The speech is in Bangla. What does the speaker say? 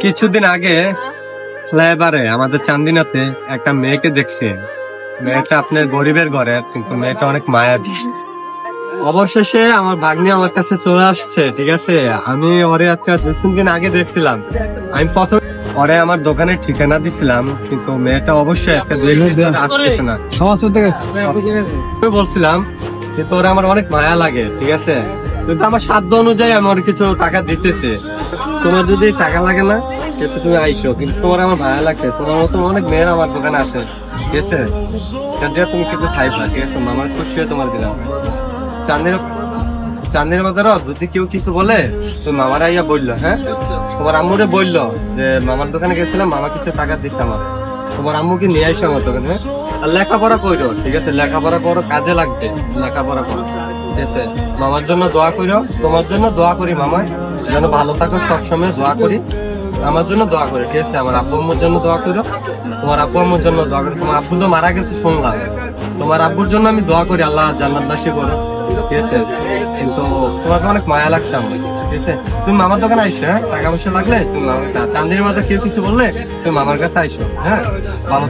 কিছুদিন আগে ফ্লাইওভারে আমাদের চান্দিনাতে একটা মেয়েকে দেখছে। মেয়েটা আপনার গরিবের ঘরের, কিন্তু মেয়েটা অনেক মায়াবী। অবশেষে আমার ভাগ্নি আমার কাছে চলে আসছে, ঠিক আছে। আমি ওরে আজকে 2-3 দিন আগে দেখছিলাম। আমি প্রথম ওরে আমার দোকানের ঠিকানা দিছিলাম, কিন্তু মেয়েটা অবশ্যই একটা আসতেছে না। আমি বলছিলাম কিন্তু ওরা আমার অনেক মায়া লাগে, ঠিক আছে। কিন্তু আমার সাধ্য অনুযায়ী আমি ওর কিছু টাকা দিতেছি। তোমার যদি টাকা লাগে না, ঠিক আছে, তুমি আইসো। কিন্তু তোমার আমার মায়া লাগছে, তোমার মতো অনেক মেয়ের আমার দোকানে আসে, ঠিক আছে। তুমি কিন্তু খাইবা, ঠিক আছে। মামার খুশি হয়ে তোমার দিলাম। চাঁদের চাঁদের বাজারও যদি কেউ কিছু বলে, তো মামারা ইয়া বললো, হ্যাঁ, তোমার আম্মুরে বললো যে মামার দোকানে গেছিলাম, মামা কিছু টাকা দিচ্ছে আমার। তোমার আম্মুকে নিয়ে আসো আমার দোকানে, হ্যাঁ। আর লেখাপড়া করো, ঠিক আছে, লেখাপড়া করো, কাজে লাগবে, লেখাপড়া করো, ঠিক আছে। মামার জন্য দোয়া করো, তোমার জন্য দোয়া করি, মামা যেন ভালো থাকো, সবসময় দোয়া করি। আমার জন্য দোয়া করে, ঠিক আছে। আমার আব্বু আম্মুর জন্য দোয়া করো, তোমার আব্বু আম্মুর জন্য দোয়া করি। তোমার আব্বু তো মারা গেছে শুনলাম, তোমার আব্বুর জন্য আমি দোয়া করি, আল্লাহ জান্নাতবাসী করো, ঠিক আছে। কিন্তু তোমাকে অনেক মায়া লাগছে আমার, ঠিক আছে। তুমি মামার দোকানে আইসো, হ্যাঁ। টাকা পয়সা লাগলে তুমি চান্দিনীর মাঝে কেউ কিছু বললে তুমি মামার কাছে আইসো, হ্যাঁ। ভালো